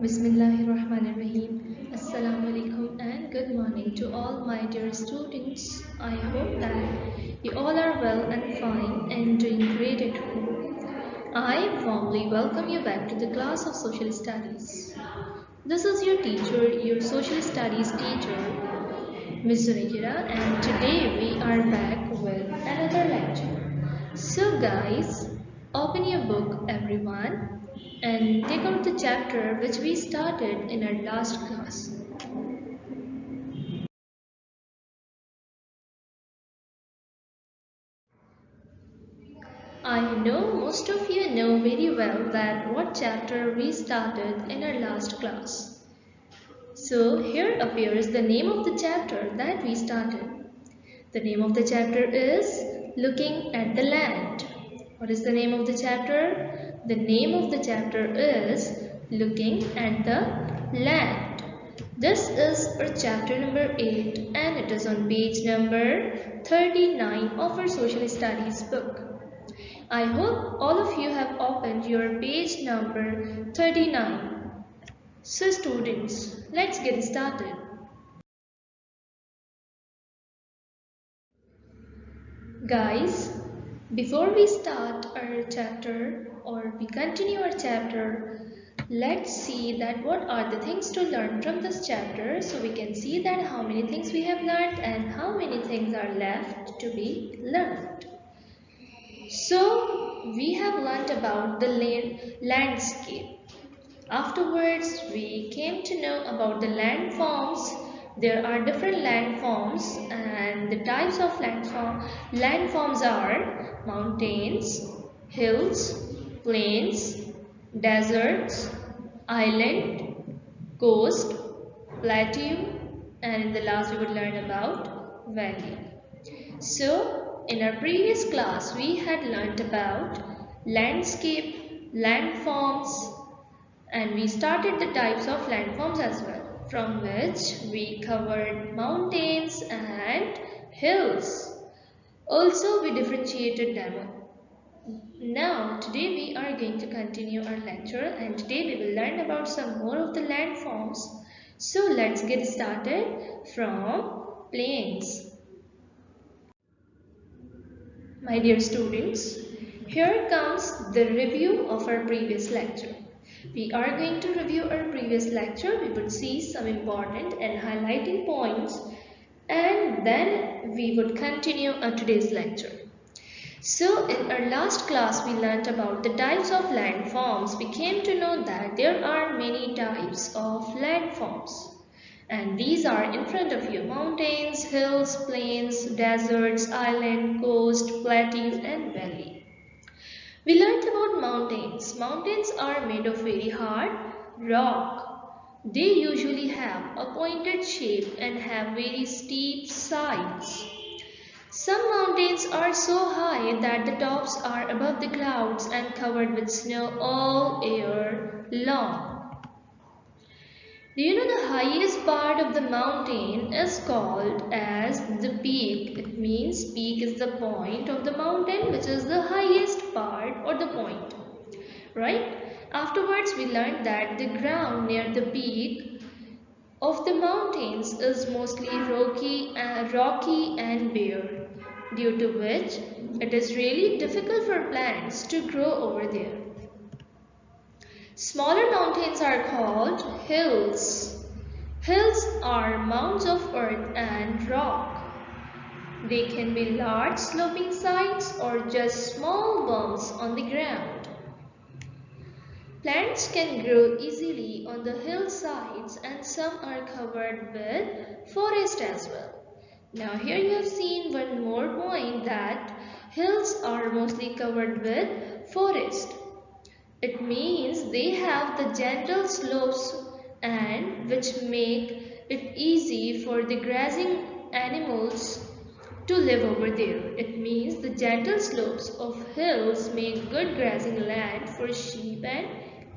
Bismillahirrahmanirrahim. Assalamu alaikum and good morning to all my dear students. I hope that you all are well and fine and doing great at home. I warmly welcome you back to the class of Social Studies. This is your teacher, your Social Studies teacher, Ms. Sunitira, and today we are back with another lecture. So guys, open your book everyone and take out the chapter which we started in our last class. I know most of you know very well that what chapter we started in our last class. So here appears the name of the chapter that we started. The name of the chapter is Looking at the Land. What is the name of the chapter? The name of the chapter is Looking at the Land. This is our chapter number 8 and it is on page number 39 of our Social Studies book. I hope all of you have opened your page number 39. So students, let's get started. Guys, before we start our chapter or we continue our chapter, let's see that what are the things to learn from this chapter so we can see that how many things we have learned and how many things are left to be learned. So we have learned about the landscape. Afterwards, we came to know about the landforms. There are different landforms and the types of landforms are mountains, hills, plains, deserts, island, coast, plateau, and in the last we would learn about valley. So, in our previous class, we had learnt about landscape, landforms, and we started the types of landforms as well, from which we covered mountains and hills. Also, we differentiated them. Now, today we are going to continue our lecture and today we will learn about some more of the landforms. So, let's get started from plains. My dear students, here comes the review of our previous lecture. We are going to review our previous lecture. We would see some important and highlighting points and then we would continue today's lecture. So in our last class we learnt about the types of landforms. We came to know that there are many types of landforms. And these are in front of you: mountains, hills, plains, deserts, island, coast, plateau and valley. We learnt about mountains. Mountains are made of very hard rock. They usually have a pointed shape and have very steep sides. Some mountains are so high that the tops are above the clouds and covered with snow all year long. Do you know the highest part of the mountain is called as the peak? It means peak is the point of the mountain which is the highest part or the point. Right? Afterwards we learned that the ground near the peak of the mountains is mostly rocky and bare, due to which it is really difficult for plants to grow over there. Smaller mountains are called hills. Hills are mounds of earth and rock. They can be large sloping sides or just small bumps on the ground. Plants can grow easily on the hillsides and some are covered with forest as well. Now here you have seen one more point that hills are mostly covered with forest. It means they have the gentle slopes and which make it easy for the grazing animals to live over there. It means the gentle slopes of hills make good grazing land for sheep and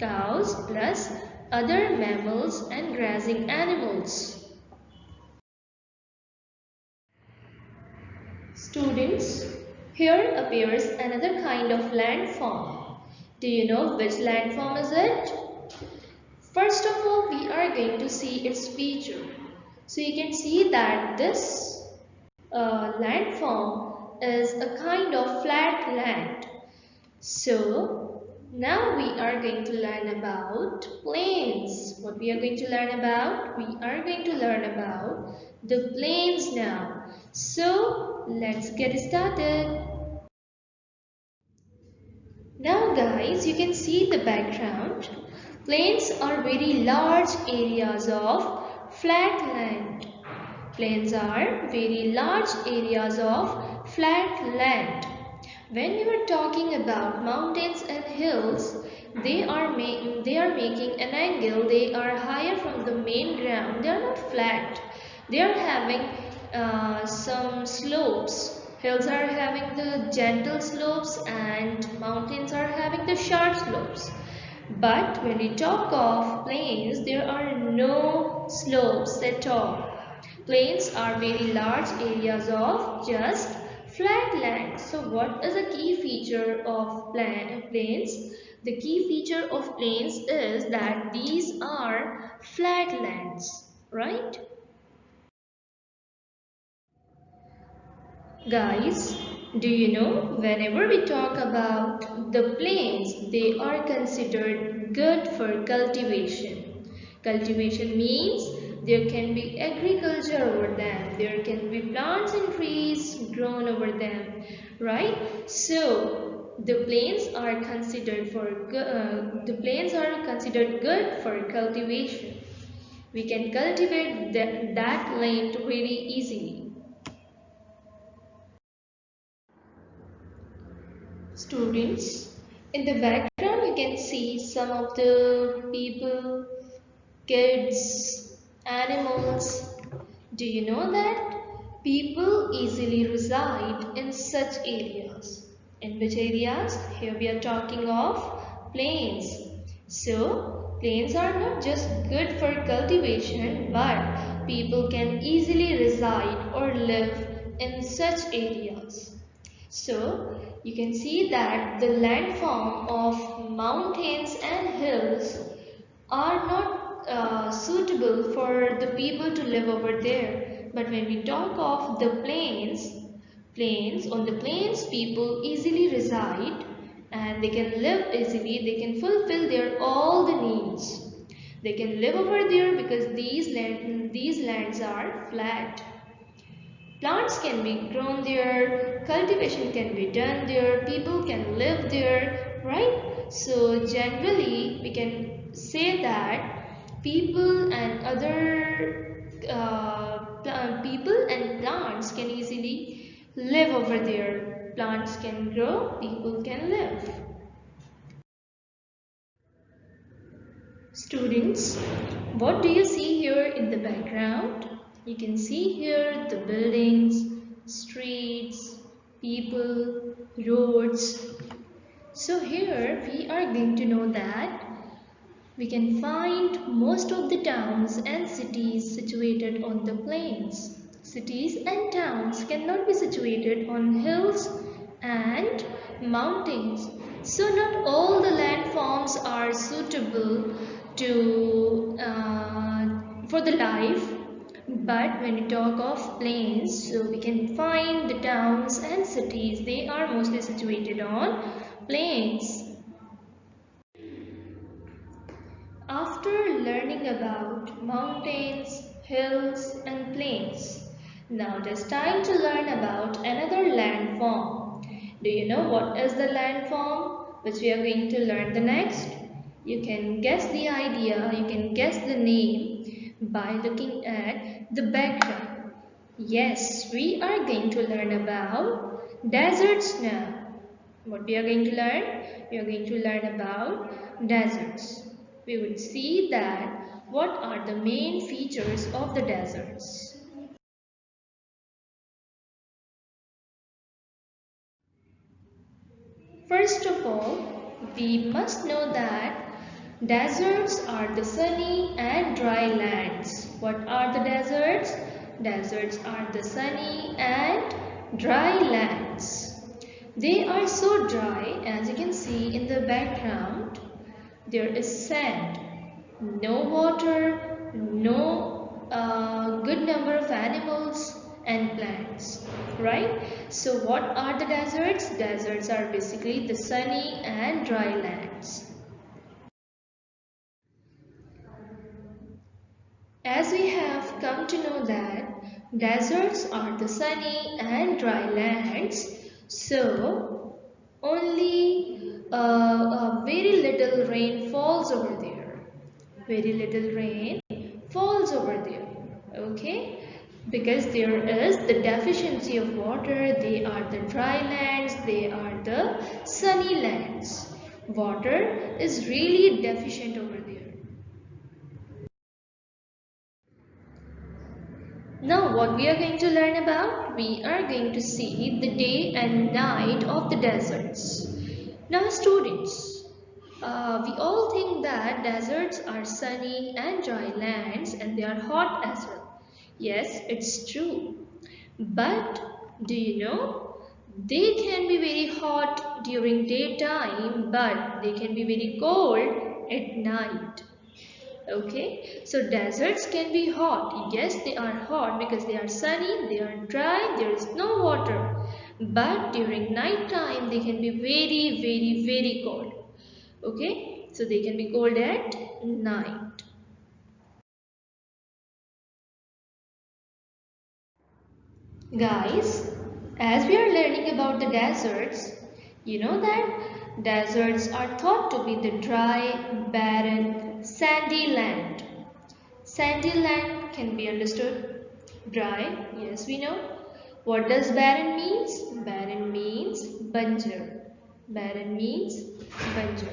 cows plus other mammals and grazing animals. Students, here appears another kind of landform. Do you know which landform is it? First of all, we are going to see its feature. So you can see that this landform is a kind of flat land. So now we are going to learn about plains. What we are going to learn about? We are going to learn about the plains now. So let's get started. Now guys, you can see the background. Plains are very large areas of flat land. Plains are very large areas of flat land. When we were talking about mountains and hills, they are making an angle. They are higher from the main ground. They are not flat. They are having some slopes. Hills are having the gentle slopes and mountains are having the sharp slopes. But when we talk of plains, there are no slopes at all. Plains are very large areas of just flat land. So what is a key feature of plains? The key feature of plains is that these are flat lands, right? Guys, do you know whenever we talk about the plains, they are considered good for cultivation. Cultivation means there can be agriculture over them, there can be plants and trees grown over them, right? So the plains are considered good for cultivation. We can cultivate that land very easily. Students, in the background you can see some of the people, kids, animals. Do you know that people easily reside in such areas? In which areas? Here we are talking of plains. So, plains are not just good for cultivation, but people can easily reside or live in such areas. So, you can see that the landform of mountains and hills are not suitable for the people to live over there. But when we talk of the on the plains people easily reside and they can live easily, they can fulfill their all the needs. They can live over there because these lands are flat. Plants can be grown there, cultivation can be done there, people can live there, right? So generally we can say that people and plants can easily live over there. Plants can grow, people can live. Students, what do you see here in the background? You can see here the buildings, streets, people, roads. So here we are going to know that we can find most of the towns and cities situated on the plains. Cities and towns cannot be situated on hills and mountains. So not all the landforms are suitable for the life. But when we talk of plains, so we can find the towns and cities. They are mostly situated on plains. After learning about mountains, hills and plains, now it is time to learn about another landform. Do you know what is the landform which we are going to learn the next? You can guess the idea, you can guess the name by looking at the background. Yes, we are going to learn about deserts now. What we are going to learn? We are going to learn about deserts. We would see that what are the main features of the deserts. First of all, we must know that deserts are the sunny and dry lands. What are the deserts? Deserts are the sunny and dry lands. They are so dry, as you can see in the background, there is sand. no water, no good number of animals and plants, right? So what are the deserts? Deserts are basically the sunny and dry lands. As we have come to know that deserts are the sunny and dry lands, so only very little rain falls over there. Very little rain falls over there. Okay? Because there is the deficiency of water, they are the dry lands, they are the sunny lands. Water is really deficient over there. Now what we are going to learn about? We are going to see the day and night of the deserts. Now students, we all think that deserts are sunny and dry lands and they are hot as well. Yes, it's true. But do you know? They can be very hot during daytime but they can be very cold at night. Okay, so deserts can be hot. Yes, they are hot because they are sunny, they are dry, there is no water. But during night time, they can be very cold. Okay, so they can be cold at night. Guys, as we are learning about the deserts, you know that deserts are thought to be the dry, barren, sandy land. Sandy land can be understood. Dry, yes we know. What does barren means? Barren means banjar. Barren means banjar.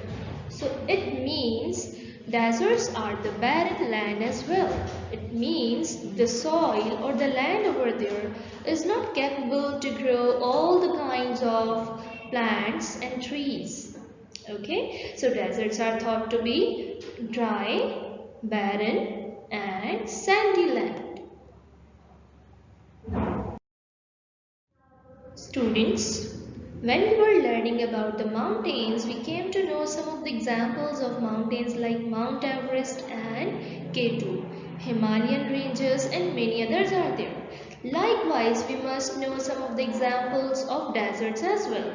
So it means deserts are the barren land as well. It means the soil or the land over there is not capable to grow all the kinds of plants and trees. Okay, so deserts are thought to be dry, barren and sandy land. Students, when we were learning about the mountains, we came to know some of the examples of mountains like Mount Everest and K2. Himalayan ranges and many others are there. Likewise, we must know some of the examples of deserts as well.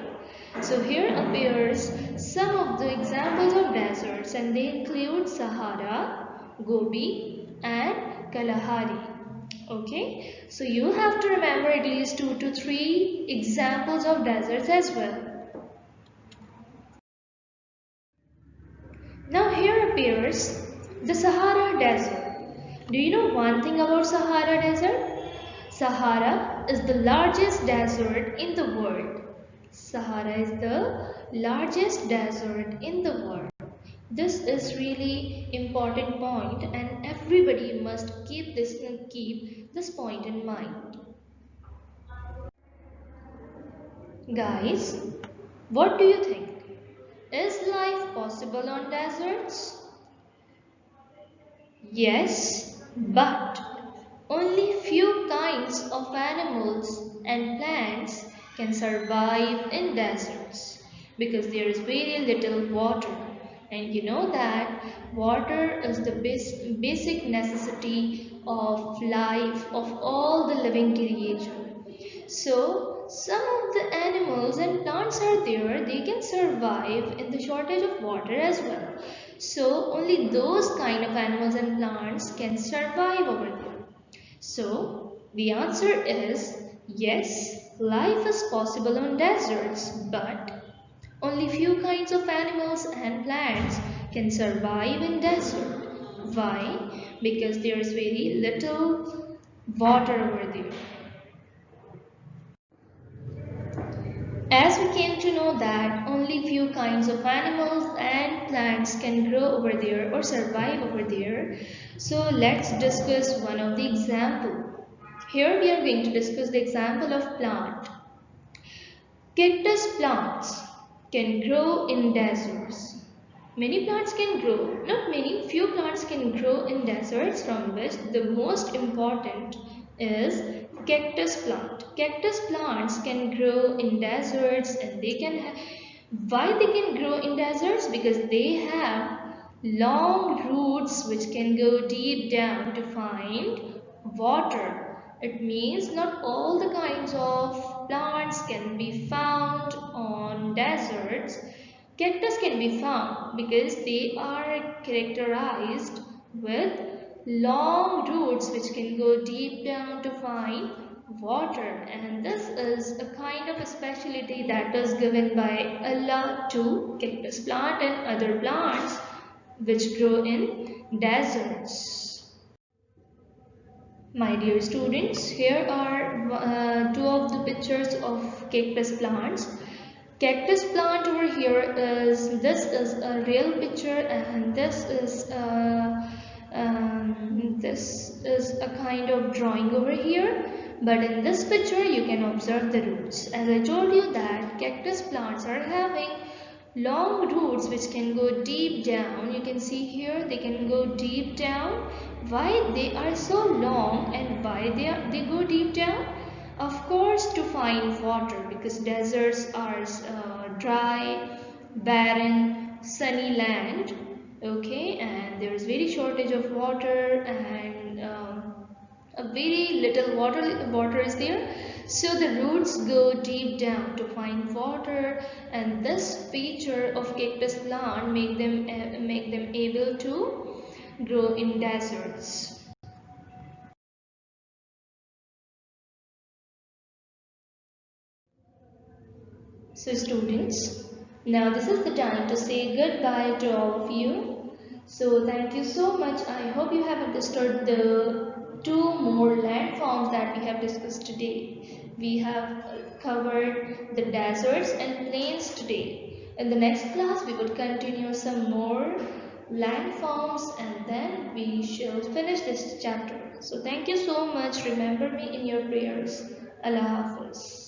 So here appears some of the examples of deserts and they include Sahara, Gobi and Kalahari. Okay, so you have to remember at least 2 to 3 examples of deserts as well. Now here appears the Sahara Desert. Do you know one thing about Sahara Desert? Sahara is the largest desert in the world. Sahara is the largest desert in the world. This is really important point and everybody must keep this point in mind. Guys, what do you think? Is life possible on deserts? Yes, but only few kinds of animals and plants can survive in deserts because there is very little water. And you know that water is the basic necessity of life of all the living creation. So some of the animals and plants are there, they can survive in the shortage of water as well. So only those kind of animals and plants can survive over there. So the answer is yes, life is possible on deserts, but only few kinds of animals and plants can survive in desert. Why? Because there is very little water over there. As we came to know that only few kinds of animals and plants can grow over there or survive over there, so let's discuss one of the example. Here we are going to discuss the example of plant. Cactus plants can grow in deserts. Many plants can grow, not many, few plants can grow in deserts, from which the most important is cactus plant. Cactus plants can grow in deserts and they can why they can grow in deserts? Because they have long roots which can go deep down to find water. It means not all the kinds of plants can be found on deserts. Cactus can be found because they are characterized with long roots which can go deep down to find water, and this is a kind of a specialty that is given by Allah to cactus plant and other plants which grow in deserts. My dear students, here are two of the pictures of cactus plants. Cactus plant over here is, this is a real picture, and this is a kind of drawing over here. But in this picture you can observe the roots. As I told you that cactus plants are having long roots which can go deep down. You can see here they can go deep down. Why they are so long and why they go deep down? Of course, to find water, because deserts are dry, barren, sunny land. Okay, and there is very shortage of water, and a very little water is there, so the roots go deep down to find water, and this feature of cactus plant make them able to grow in deserts. So students, now this is the time to say goodbye to all of you. So thank you so much. I hope you have understood the two more landforms that we have discussed today. We have covered the deserts and plains today. In the next class, we would continue some more landforms, and then we shall finish this chapter. So thank you so much. Remember me in your prayers. Allah Hafiz.